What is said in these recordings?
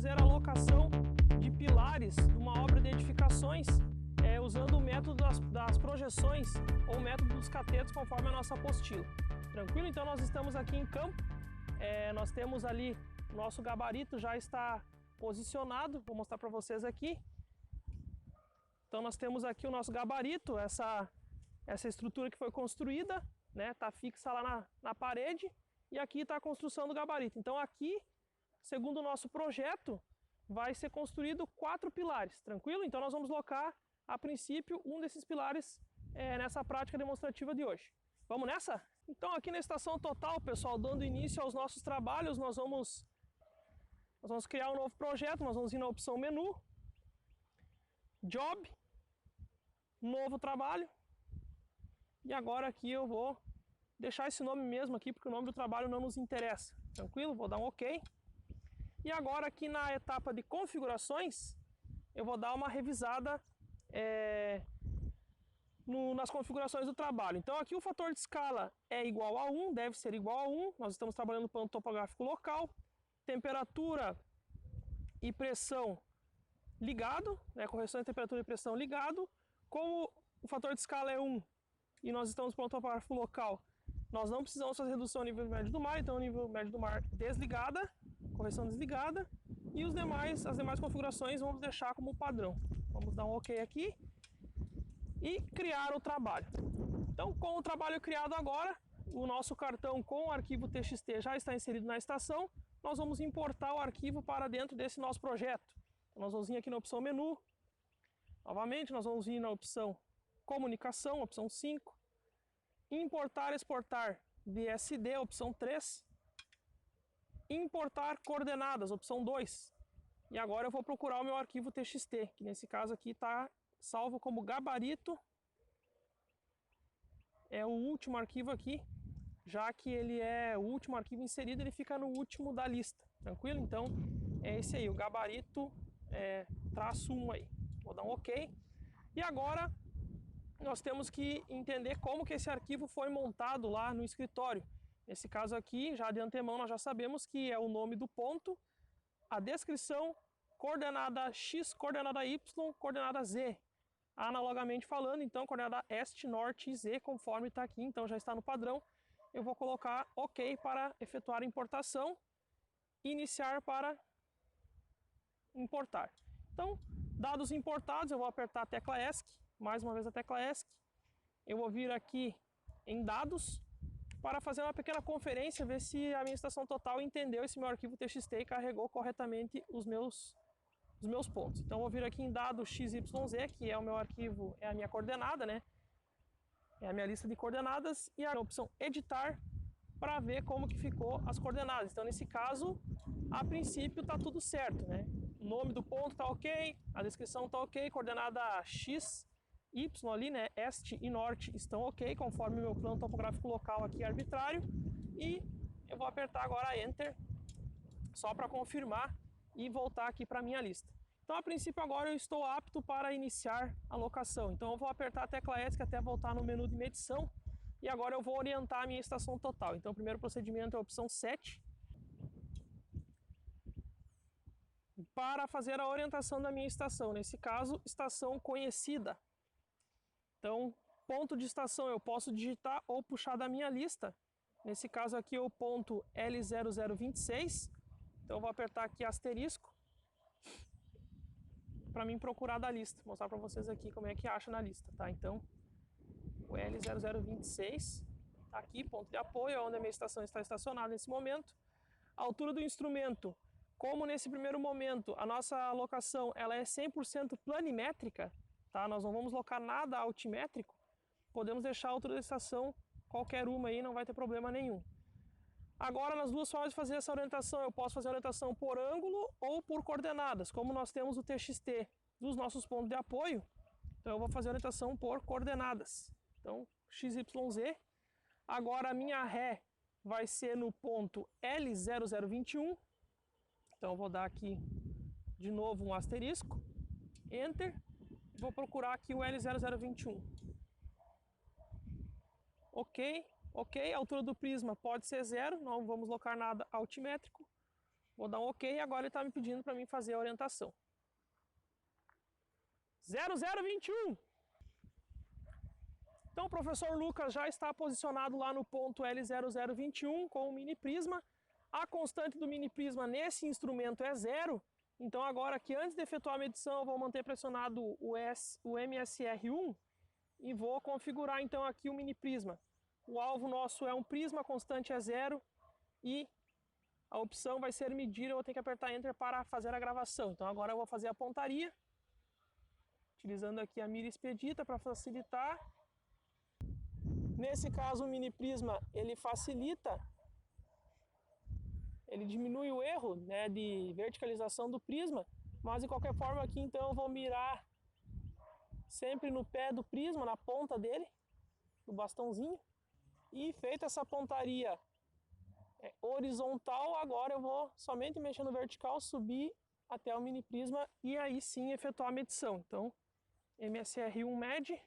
fazer a locação de pilares de uma obra de edificações usando o método das projeções ou o método dos catetos, conforme a nossa apostila. Tranquilo? Então nós estamos aqui em campo, nós temos ali, o nosso gabarito já está posicionado, vou mostrar para vocês aqui. Então nós temos aqui o nosso gabarito, essa estrutura que foi construída, né, tá fixa lá na parede, e aqui está a construção do gabarito. Então aqui, segundo o nosso projeto, vai ser construído 4 pilares, tranquilo? Então nós vamos locar, a princípio, um desses pilares nessa prática demonstrativa de hoje. Vamos nessa? Então aqui na estação total, pessoal, dando início aos nossos trabalhos, nós vamos criar um novo projeto, nós vamos ir na opção menu, Job, novo trabalho, e agora aqui eu vou deixar esse nome mesmo aqui, porque o nome do trabalho não nos interessa, tranquilo? Vou dar um OK. E agora aqui na etapa de configurações, eu vou dar uma revisada nas configurações do trabalho. Então aqui o fator de escala é igual a 1, deve ser igual a 1, nós estamos trabalhando no plano topográfico local, temperatura e pressão ligado, né, correção de temperatura e pressão ligado. Como o fator de escala é 1 e nós estamos no plano topográfico local, nós não precisamos fazer redução ao nível médio do mar, então o nível médio do mar desligada, correção desligada, e as demais configurações vamos deixar como padrão. Vamos dar um OK aqui e criar o trabalho. Então, com o trabalho criado agora, o nosso cartão com o arquivo TXT já está inserido na estação, nós vamos importar o arquivo para dentro desse nosso projeto. Então, nós vamos vir aqui na opção menu, novamente nós vamos vir na opção comunicação, opção 5, importar, exportar VSD, opção 3, importar coordenadas, opção 2. E agora eu vou procurar o meu arquivo TXT, que nesse caso aqui está salvo como gabarito. É o último arquivo aqui, já que ele é o último arquivo inserido, ele fica no último da lista, tranquilo? Então é esse aí, o gabarito traço 1 aí. Vou dar um OK. E agora nós temos que entender como que esse arquivo foi montado lá no escritório. Nesse caso aqui, já de antemão, nós já sabemos que é o nome do ponto, a descrição, coordenada X, coordenada Y, coordenada Z. Analogamente falando, então, coordenada Este, Norte e Z, conforme está aqui, então já está no padrão. Eu vou colocar OK para efetuar a importação, iniciar para importar. Então, dados importados, eu vou apertar a tecla ESC, mais uma vez a tecla ESC. Eu vou vir aqui em dados, para fazer uma pequena conferência, ver se a minha estação total entendeu esse meu arquivo TXT e carregou corretamente os meus pontos. Então vou vir aqui em dado XYZ, que é o meu arquivo, é a minha coordenada, né? É a minha lista de coordenadas, e a opção editar para ver como que ficou as coordenadas. Então nesse caso, a princípio está tudo certo, né? O nome do ponto está OK, a descrição está OK, coordenada X, Y ali, né, Este e Norte estão OK, conforme o meu plano topográfico local aqui é arbitrário. E eu vou apertar agora Enter, só para confirmar e voltar aqui para a minha lista. Então, a princípio, agora eu estou apto para iniciar a locação. Então, eu vou apertar a tecla ESC até voltar no menu de medição. E agora eu vou orientar a minha estação total. Então, o primeiro procedimento é a opção 7. Para fazer a orientação da minha estação, nesse caso, estação conhecida. Então, ponto de estação eu posso digitar ou puxar da minha lista. Nesse caso aqui é o ponto L0026. Então eu vou apertar aqui asterisco para mim procurar da lista. Vou mostrar para vocês aqui como é que acha na lista, tá? Então, o L0026 está aqui, ponto de apoio, onde a minha estação está estacionada nesse momento. A altura do instrumento, como nesse primeiro momento a nossa alocação ela é 100% planimétrica, tá? Nós não vamos locar nada altimétrico, podemos deixar a altura da estação qualquer uma aí, não vai ter problema nenhum. Agora, nas duas formas de fazer essa orientação, eu posso fazer a orientação por ângulo ou por coordenadas. Como nós temos o TXT dos nossos pontos de apoio, então eu vou fazer a orientação por coordenadas. Então, XYZ. Agora a minha ré vai ser no ponto L0021. Então eu vou dar aqui de novo um asterisco, Enter. Vou procurar aqui o L0021. OK, OK, a altura do prisma pode ser 0, não vamos locar nada altimétrico. Vou dar um OK e agora ele está me pedindo para mim fazer a orientação. 0021. Então o professor Lucas já está posicionado lá no ponto L0021 com o mini prisma. A constante do mini prisma nesse instrumento é 0. Então agora que antes de efetuar a medição eu vou manter pressionado o MSR1 e vou configurar então aqui o mini prisma. O alvo nosso é um prisma, a constante é 0 e a opção vai ser medir, eu vou ter que apertar Enter para fazer a gravação. Então agora eu vou fazer a pontaria, utilizando aqui a mira expedita para facilitar. Nesse caso o mini prisma ele facilita, ele diminui o erro, né, de verticalização do prisma, mas de qualquer forma aqui então eu vou mirar sempre no pé do prisma, na ponta dele, do bastãozinho. E feita essa pontaria horizontal, agora eu vou somente mexer no vertical, subir até o mini prisma e aí sim efetuar a medição. Então, MSR1 mede.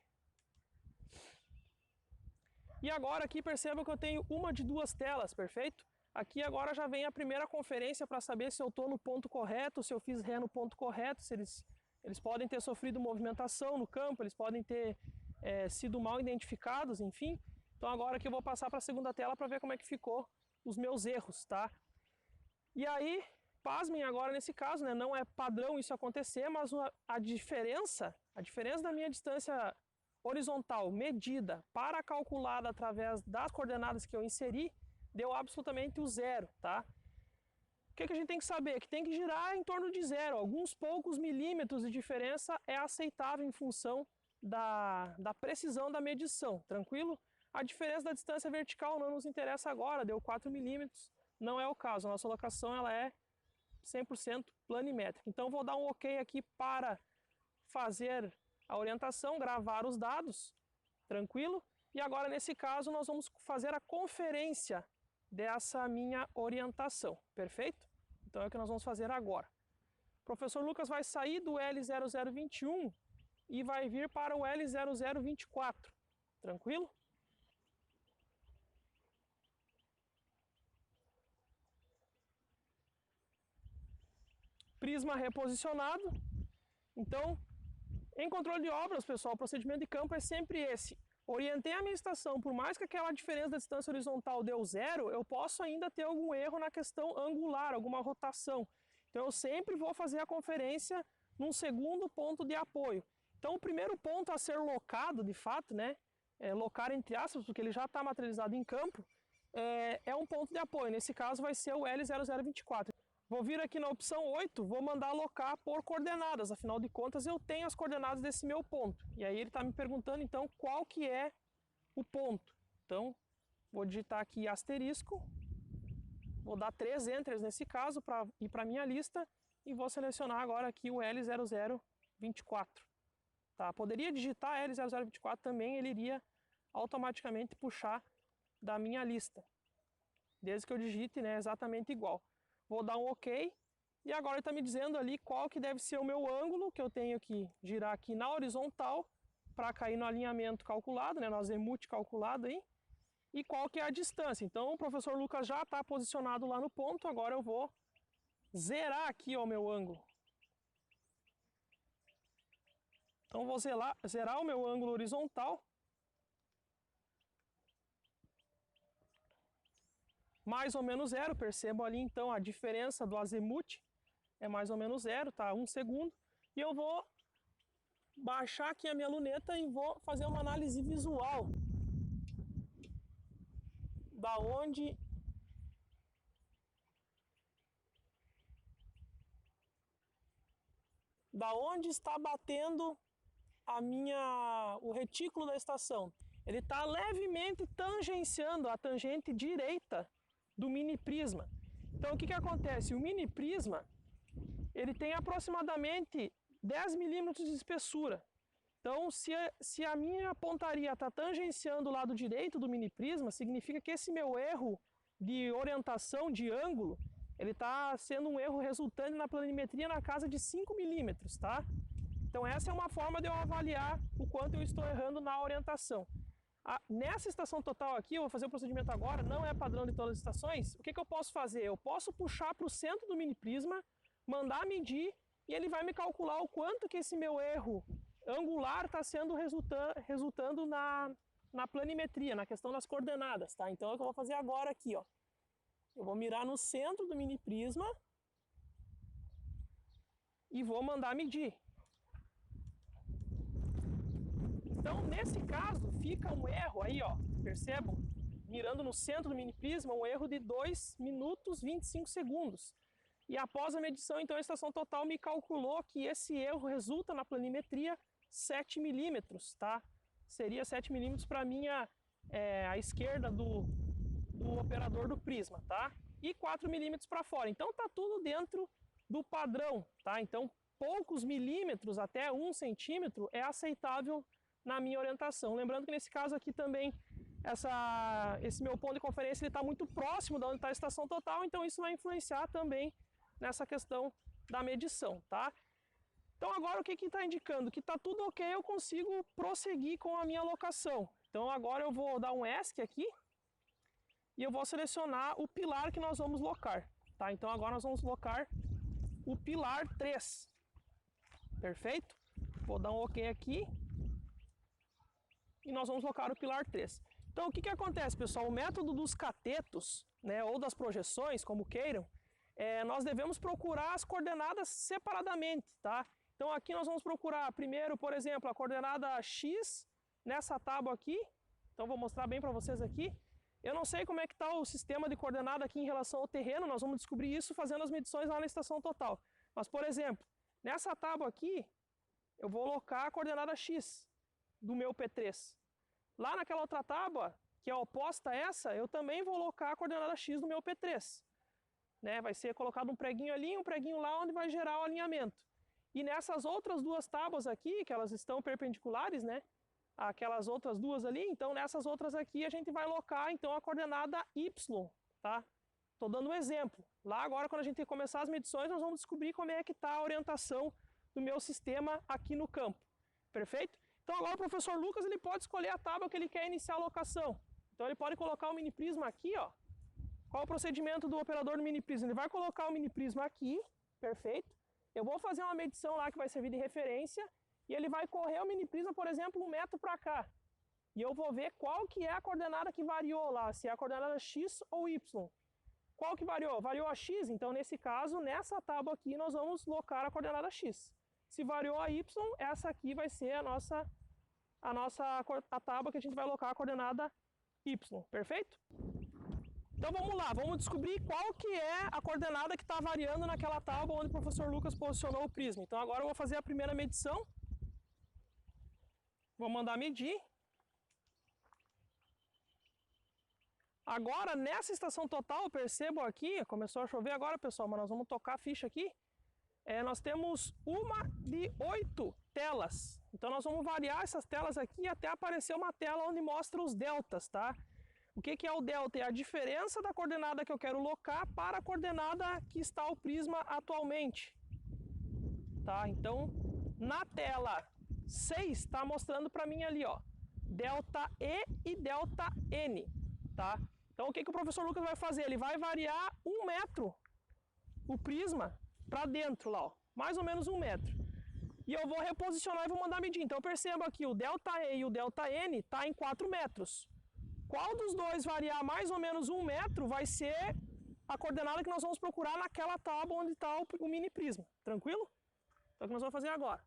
E agora aqui perceba que eu tenho uma de duas telas, perfeito? Aqui agora já vem a primeira conferência para saber se eu estou no ponto correto, se eu fiz ré no ponto correto, se eles podem ter sofrido movimentação no campo, eles podem ter sido mal identificados, enfim. Então agora que eu vou passar para a segunda tela para ver como é que ficou os meus erros, tá? E aí, pasmem agora nesse caso, né? Não é padrão isso acontecer, mas a diferença da minha distância horizontal medida para calculada através das coordenadas que eu inseri, deu absolutamente o 0, tá? O que a gente tem que saber? Que tem que girar em torno de 0. Alguns poucos milímetros de diferença é aceitável em função da precisão da medição, tranquilo? A diferença da distância vertical não nos interessa agora, deu 4 milímetros, não é o caso. A nossa locação ela é 100% planimétrica. Então vou dar um OK aqui para fazer a orientação, gravar os dados, tranquilo? E agora nesse caso nós vamos fazer a conferência dessa minha orientação, perfeito? Então é o que nós vamos fazer agora. O professor Lucas vai sair do L0021 e vai vir para o L0024, tranquilo? Prisma reposicionado. Então, em controle de obras, pessoal, o procedimento de campo é sempre esse. Orientei a minha estação, por mais que aquela diferença da distância horizontal deu 0, eu posso ainda ter algum erro na questão angular, alguma rotação. Então eu sempre vou fazer a conferência num segundo ponto de apoio. Então o primeiro ponto a ser locado, de fato, né, locar entre aspas, porque ele já está materializado em campo, é um ponto de apoio. Nesse caso vai ser o L0024. Vou vir aqui na opção 8, vou mandar alocar por coordenadas, afinal de contas eu tenho as coordenadas desse meu ponto. E aí ele está me perguntando então qual que é o ponto. Então, vou digitar aqui asterisco, vou dar 3 enters nesse caso para ir para a minha lista e vou selecionar agora aqui o L0024. Tá? Poderia digitar L0024 também, ele iria automaticamente puxar da minha lista, desde que eu digite, né, exatamente igual. Vou dar um OK e agora ele está me dizendo ali qual que deve ser o meu ângulo, que eu tenho que girar aqui na horizontal para cair no alinhamento calculado, né, no azimuth calculado aí, e qual que é a distância. Então o professor Lucas já está posicionado lá no ponto, agora eu vou zerar aqui o meu ângulo. Então vou zerar o meu ângulo horizontal. Mais ou menos 0, percebo ali então a diferença do azimuth é mais ou menos 0, tá? 1 segundo. E eu vou baixar aqui a minha luneta e vou fazer uma análise visual da onde está batendo o retículo da estação. Ele está levemente tangenciando a tangente direita do mini prisma. Então o que acontece? O mini prisma ele tem aproximadamente 10 milímetros de espessura. Então se a minha pontaria está tangenciando o lado direito do mini prisma, significa que esse meu erro de orientação de ângulo, ele está sendo um erro resultante na planimetria na casa de 5 milímetros, tá? Então essa é uma forma de eu avaliar o quanto eu estou errando na orientação. Nessa estação total aqui, eu vou fazer o procedimento agora, não é padrão de todas as estações. O que eu posso fazer? Eu posso puxar para o centro do mini prisma, mandar medir e ele vai me calcular o quanto que esse meu erro angular está sendo resultando na planimetria, na questão das coordenadas, tá? Então é o que eu vou fazer agora aqui, ó. Eu vou mirar no centro do mini prisma e vou mandar medir. Então, nesse caso, fica um erro aí, ó, percebam? Mirando no centro do mini prisma, um erro de 2 minutos e 25 segundos. E após a medição, então, a estação total me calculou que esse erro resulta na planimetria 7 milímetros, tá? Seria 7 milímetros para a esquerda do operador do prisma, tá? E 4 milímetros para fora. Então, tá tudo dentro do padrão, tá? Então, poucos milímetros, até 1 centímetro, é aceitável na minha orientação. Lembrando que nesse caso aqui também, esse meu ponto de conferência está muito próximo de onde está a estação total, então isso vai influenciar também nessa questão da medição, tá? Então agora o que está indicando? Que está tudo ok, eu consigo prosseguir com a minha locação. Então agora eu vou dar um ESC aqui e eu vou selecionar o pilar que nós vamos locar, tá? Então agora nós vamos locar o pilar 3, perfeito? Vou dar um ok aqui. E nós vamos locar o pilar 3. Então, o que acontece, pessoal? O método dos catetos, né, ou das projeções, como queiram, nós devemos procurar as coordenadas separadamente, tá? Então, aqui nós vamos procurar primeiro, por exemplo, a coordenada X nessa tábua aqui. Então, vou mostrar bem para vocês aqui. Eu não sei como é que está o sistema de coordenada aqui em relação ao terreno, nós vamos descobrir isso fazendo as medições lá na estação total. Mas, por exemplo, nessa tábua aqui, eu vou locar a coordenada X do meu P3. Lá naquela outra tábua, que é oposta a essa, eu também vou colocar a coordenada X do meu P3. Né? Vai ser colocado um preguinho ali, um preguinho lá, onde vai gerar o alinhamento. E nessas outras duas tábuas aqui, que elas estão perpendiculares, né? Aquelas outras duas ali, então nessas outras aqui a gente vai locar então a coordenada Y, tá? Estou dando um exemplo. Lá agora, quando a gente começar as medições, nós vamos descobrir como é que está a orientação do meu sistema aqui no campo. Perfeito? Então agora o professor Lucas ele pode escolher a tábua que ele quer iniciar a locação. Então ele pode colocar o mini prisma aqui, ó. Qual o procedimento do operador do mini prisma? Ele vai colocar o mini prisma aqui, perfeito. Eu vou fazer uma medição lá que vai servir de referência e ele vai correr o mini prisma, por exemplo, 1 metro para cá. E eu vou ver qual que é a coordenada que variou lá, se é a coordenada X ou Y. Qual que variou? Variou a X, então nesse caso, nessa tábua aqui nós vamos locar a coordenada X. Se variou a Y, essa aqui vai ser a tábua que a gente vai alocar a coordenada Y, perfeito? Então vamos lá, vamos descobrir qual que é a coordenada que está variando naquela tábua onde o professor Lucas posicionou o prisma. Então agora eu vou fazer a primeira medição. Vou mandar medir. Agora, nessa estação total, percebam aqui, começou a chover agora, pessoal, mas nós vamos tocar a ficha aqui. Nós temos uma de 8 telas. Então nós vamos variar essas telas aqui até aparecer uma tela onde mostra os deltas, tá? O que é o delta? É a diferença da coordenada que eu quero locar para a coordenada que está o prisma atualmente. Tá? Então, na tela 6 está mostrando para mim ali, ó, delta E e delta N, tá? Então o que o professor Lucas vai fazer? Ele vai variar 1 metro o prisma para dentro lá, ó, mais ou menos 1 metro. E eu vou reposicionar e vou mandar medir. Então perceba aqui, o delta E e o delta N está em 4 metros. Qual dos dois variar mais ou menos 1 metro vai ser a coordenada que nós vamos procurar naquela tábua onde está o mini prisma. Tranquilo? Então o que nós vamos fazer agora?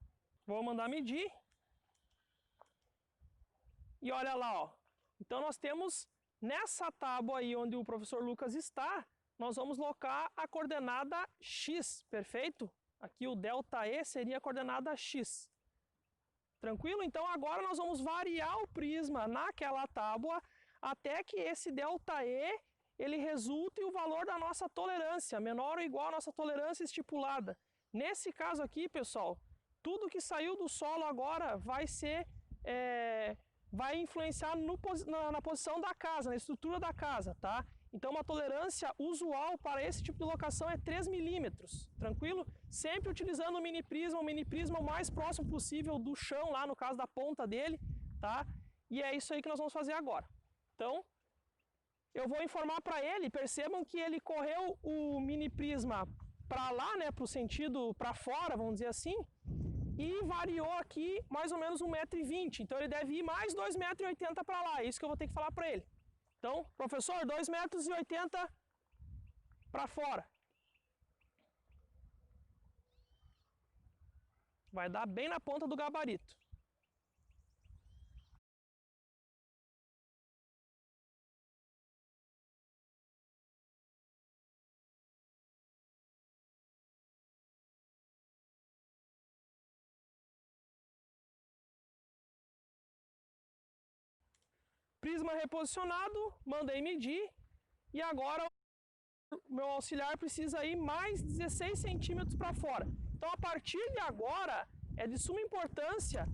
Vou mandar medir. E olha lá, ó. Então nós temos nessa tábua aí onde o professor Lucas está, nós vamos locar a coordenada X, perfeito? Aqui o delta E seria a coordenada X. Tranquilo? Então agora nós vamos variar o prisma naquela tábua até que esse delta E ele resulte o valor da nossa tolerância, menor ou igual à nossa tolerância estipulada. Nesse caso aqui, pessoal, tudo que saiu do solo agora vai influenciar na posição da casa, na estrutura da casa, tá? Então uma tolerância usual para esse tipo de locação é 3 milímetros, tranquilo? Sempre utilizando o mini prisma o mais próximo possível do chão, lá no caso da ponta dele, tá? E é isso aí que nós vamos fazer agora. Então, eu vou informar para ele, percebam que ele correu o mini prisma para lá, né, para o sentido para fora, vamos dizer assim, e variou aqui mais ou menos 1,20 m. Então ele deve ir mais 2,80 m para lá, é isso que eu vou ter que falar para ele. Então, professor, 2,80 m para fora. Vai dar bem na ponta do gabarito. Prisma reposicionado, mandei medir e agora o meu auxiliar precisa ir mais 16 centímetros para fora. Então, a partir de agora, é de suma importância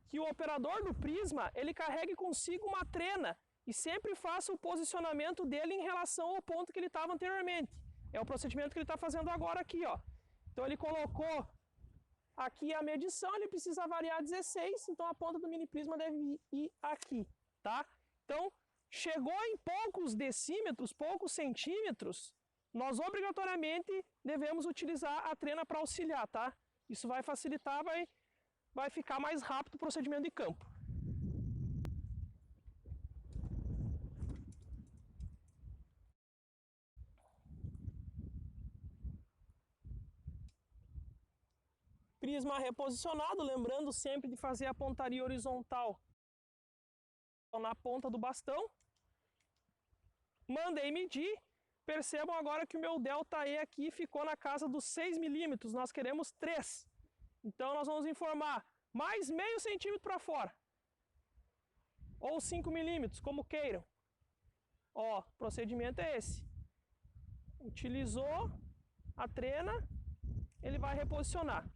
que o operador do prisma ele carregue consigo uma trena e sempre faça o posicionamento dele em relação ao ponto que ele estava anteriormente. É o procedimento que ele está fazendo agora aqui, ó. Então, ele colocou aqui a medição, ele precisa variar 16, então a ponta do mini prisma deve ir aqui, tá? Então, chegou em poucos decímetros, poucos centímetros, nós obrigatoriamente devemos utilizar a trena para auxiliar, tá? Isso vai facilitar, vai ficar mais rápido o procedimento de campo. Prisma reposicionado, lembrando sempre de fazer a pontaria horizontal na ponta do bastão. Mandei medir. Percebam agora que o meu delta E aqui ficou na casa dos 6 milímetros, nós queremos 3. Então nós vamos informar mais meio centímetro para fora. Ou 5 milímetros, como queiram. Ó, o procedimento é esse. Utilizou a trena, ele vai reposicionar.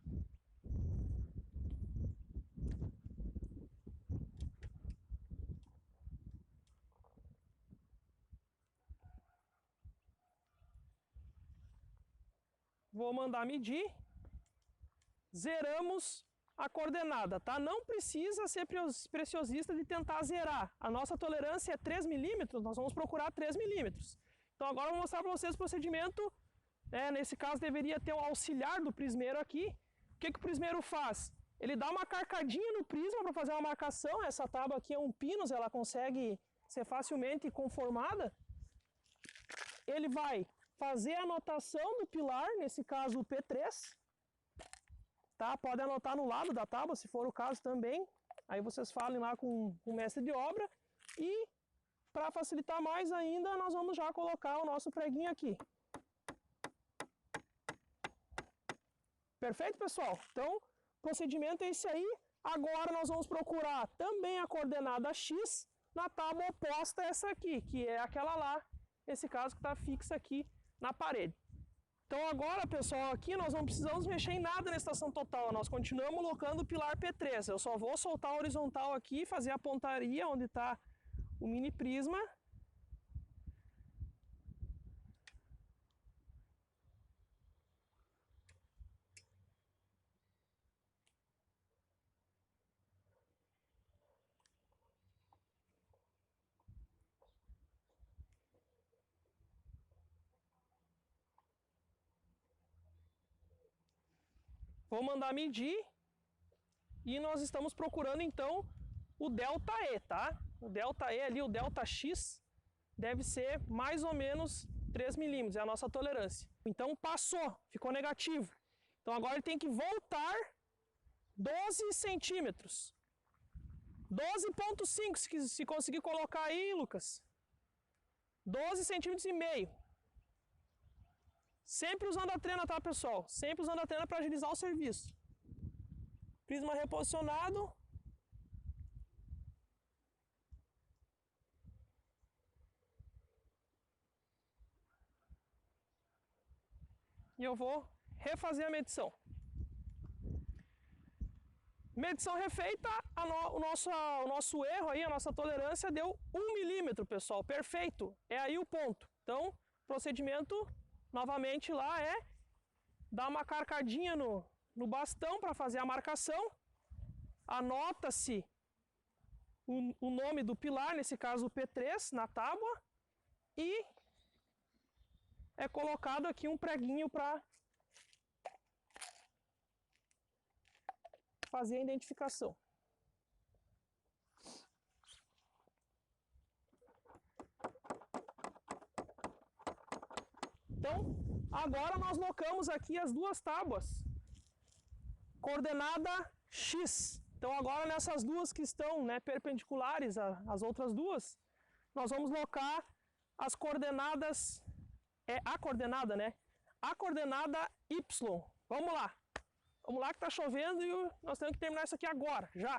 Vou mandar medir. Zeramos a coordenada, tá? Não precisa ser preciosista de tentar zerar. A nossa tolerância é 3 milímetros, nós vamos procurar 3 milímetros. Então agora eu vou mostrar para vocês o procedimento. Nesse caso deveria ter o auxiliar do prismeiro aqui. O que o prismeiro faz? Ele dá uma carcadinha no prisma para fazer uma marcação. Essa tábua aqui é um pinus, ela consegue ser facilmente conformada. Ele vai fazer a anotação do pilar, nesse caso o P3. Tá? Pode anotar no lado da tábua, se for o caso também. Aí vocês falem lá com o mestre de obra. E, para facilitar mais ainda, nós vamos já colocar o nosso preguinho aqui. Perfeito, pessoal? Então, o procedimento é esse aí. Agora nós vamos procurar também a coordenada X na tábua oposta a essa aqui, que é aquela lá, nesse caso que está fixa aqui na parede. Então agora, pessoal, aqui nós não precisamos mexer em nada na estação total, nós continuamos colocando o pilar P3. Eu só vou soltar a horizontal aqui, fazer a pontaria onde está o mini prisma. Vou mandar medir e nós estamos procurando então o delta E, tá? O delta E ali, o delta X, deve ser mais ou menos 3 milímetros, é a nossa tolerância. Então passou, ficou negativo. Então agora ele tem que voltar 12 centímetros. 12,5 se conseguir colocar aí, Lucas. 12 centímetros e meio. Sempre usando a trena, tá, pessoal? Sempre usando a trena para agilizar o serviço. Prisma reposicionado. E eu vou refazer a medição. Medição refeita, o nosso erro aí, a nossa tolerância deu 1 milímetro, pessoal. Perfeito. É aí o ponto. Então, procedimento novamente lá é dar uma carcadinha no bastão para fazer a marcação. Anota-se o nome do pilar, nesse caso o P3, na tábua, e é colocado aqui um preguinho para fazer a identificação. Então, agora nós locamos aqui as duas tábuas, coordenada X. Então, agora nessas duas que estão, né, perpendiculares às outras duas, nós vamos locar as coordenadas, a coordenada, né? A coordenada Y. Vamos lá. Vamos lá que está chovendo e nós temos que terminar isso aqui agora, já.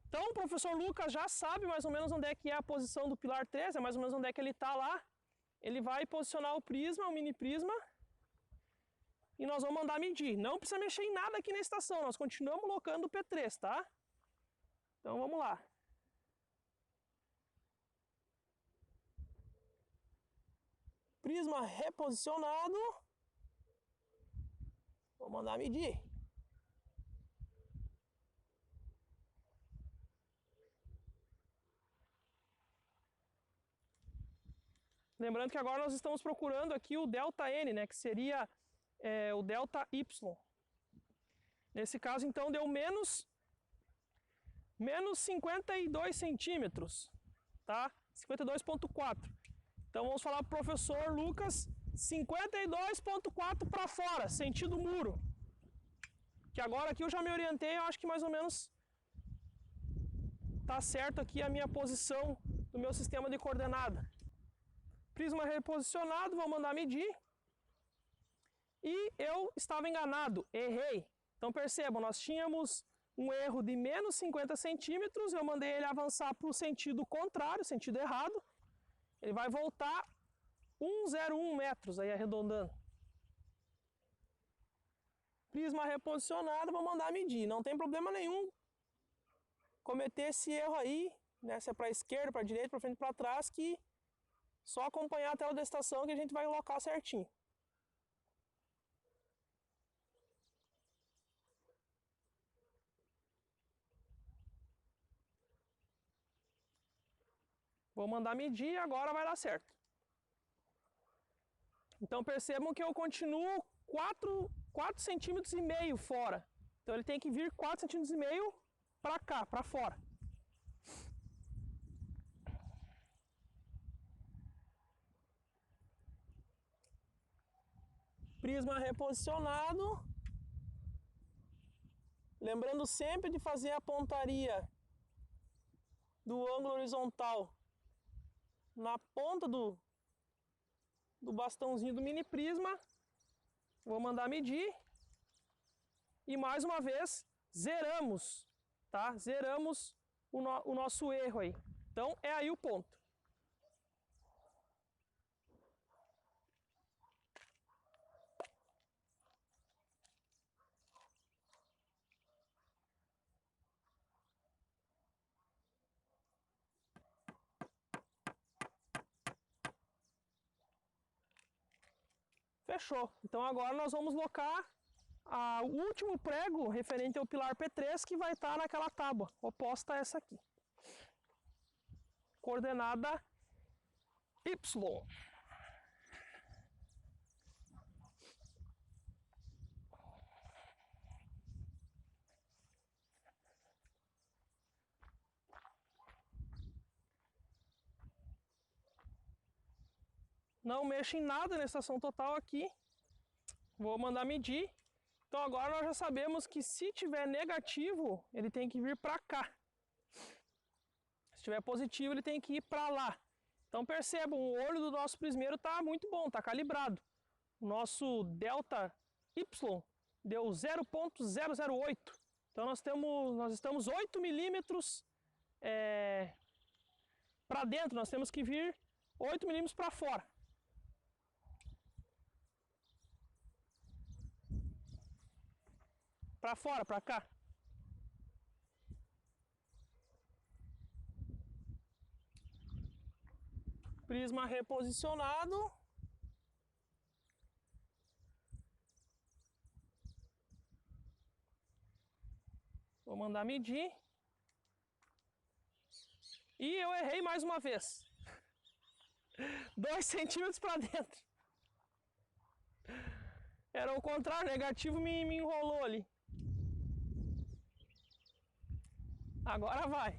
Então, o professor Lucas já sabe mais ou menos onde é que é a posição do pilar 3, é mais ou menos onde é que ele está lá. Ele vai posicionar o prisma, o mini prisma, e nós vamos mandar medir. Não precisa mexer em nada aqui na estação, nós continuamos locando o P3, tá? Então, vamos lá. Prisma reposicionado. Vou mandar medir. Lembrando que agora nós estamos procurando aqui o ΔN, né, que seria o ΔY. Nesse caso, então, deu menos 52 centímetros, tá? 52,4. Então, vamos falar para o professor Lucas, 52,4 para fora, sentido muro. Que agora aqui eu já me orientei, eu acho que mais ou menos tá certo aqui a minha posição do meu sistema de coordenada. Prisma reposicionado, vou mandar medir. E eu estava enganado, errei. Então percebam, nós tínhamos um erro de menos 50 centímetros, eu mandei ele avançar para o sentido contrário, sentido errado. Ele vai voltar 101 metros, aí arredondando. Prisma reposicionado, vou mandar medir. Não tem problema nenhum cometer esse erro aí, né? Se é para a esquerda, para a direita, para frente, para trás, que só acompanhar a tela da estação que a gente vai colocar certinho. Vou mandar medir e agora vai dar certo. Então percebam que eu continuo 4,5 centímetros fora. Então ele tem que vir 4,5 centímetros para cá, para fora. Prisma reposicionado. Lembrando sempre de fazer a pontaria do ângulo horizontal na ponta do bastãozinho do mini prisma. Vou mandar medir. E mais uma vez, zeramos, tá? Zeramos o nosso erro aí. Então, é aí o ponto. Fechou. Então agora nós vamos locar o último prego referente ao pilar P3 que vai estar naquela tábua, oposta a essa aqui. Coordenada Y. Não mexo em nada na estação total aqui. Vou mandar medir. Então agora nós já sabemos que se tiver negativo, ele tem que vir para cá. Se tiver positivo, ele tem que ir para lá. Então percebam, o olho do nosso prismeiro está muito bom, está calibrado. O nosso ΔY deu 0,008. Então nós estamos 8 milímetros para dentro, nós temos que vir 8 milímetros para fora. Para fora, para cá. Prisma reposicionado. Vou mandar medir. E eu errei mais uma vez. 2 centímetros para dentro. Era o contrário, negativo me enrolou ali. Agora vai.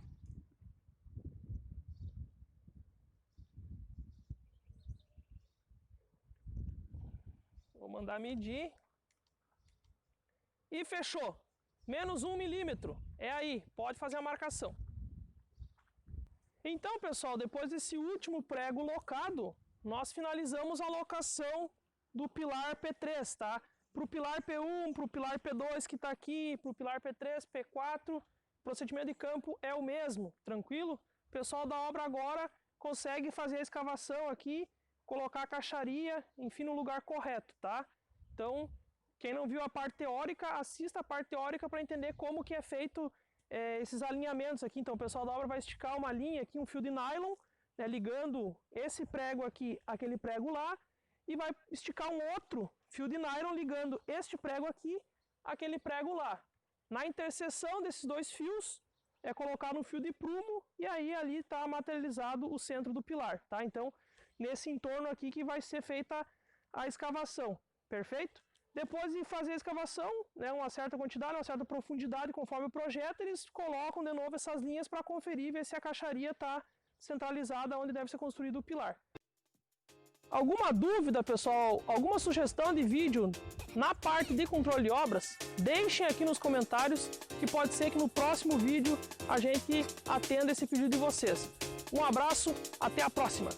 Vou mandar medir. E fechou. Menos 1 milímetro. É aí, pode fazer a marcação. Então, pessoal, depois desse último prego locado, nós finalizamos a locação do pilar P3, tá? Para o pilar P1, para o pilar P2 que está aqui, para o pilar P3, P4, o procedimento de campo é o mesmo, tranquilo? O pessoal da obra agora consegue fazer a escavação aqui, colocar a caixaria, enfim, no lugar correto, tá? Então, quem não viu a parte teórica, assista a parte teórica para entender como que é feito esses alinhamentos aqui. Então, o pessoal da obra vai esticar uma linha aqui, um fio de nylon, né, ligando esse prego aqui àquele prego lá, e vai esticar um outro fio de nylon ligando este prego aqui àquele prego lá. Na interseção desses 2 fios, é colocado um fio de prumo, e aí ali está materializado o centro do pilar, tá? Então, nesse entorno aqui que vai ser feita a escavação, perfeito? Depois de fazer a escavação, né, uma certa quantidade, uma certa profundidade, conforme o projeto, eles colocam de novo essas linhas para conferir, ver se a caixaria está centralizada onde deve ser construído o pilar. Alguma dúvida, pessoal? Alguma sugestão de vídeo na parte de controle de obras? Deixem aqui nos comentários, que pode ser que no próximo vídeo a gente atenda esse pedido de vocês. Um abraço, até a próxima!